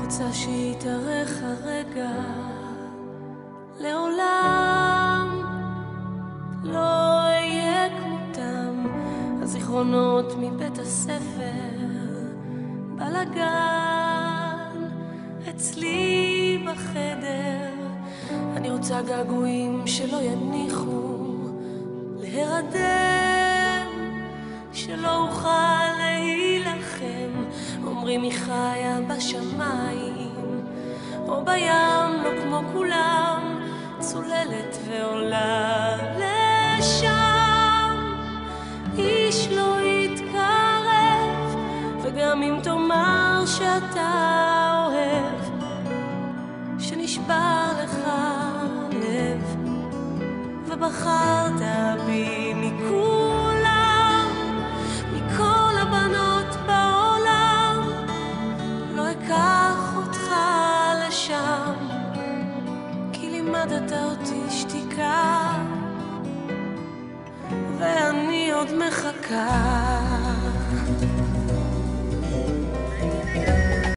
רוצה שיתארך הרגע, לעולם לא אהיה כמותם, הזיכרונות מבית הספר, בלגן אצלי בחדר. אני רוצה געגועים שלא יניחו להירדם, שלא אוכל להילחם. אומרים היא חיה בשמיים או בים, לא כמו כולם, צוללת ועולה לשם. איש לא יתקרב, וגם אם תאמר שאתה אוהב, שנשבר לך לב ובחרת בי מכולם, מכל הבנות בעולם, לא אקח אותך לשם, כי לימדת אותי שתיקה ואני עוד מחכה.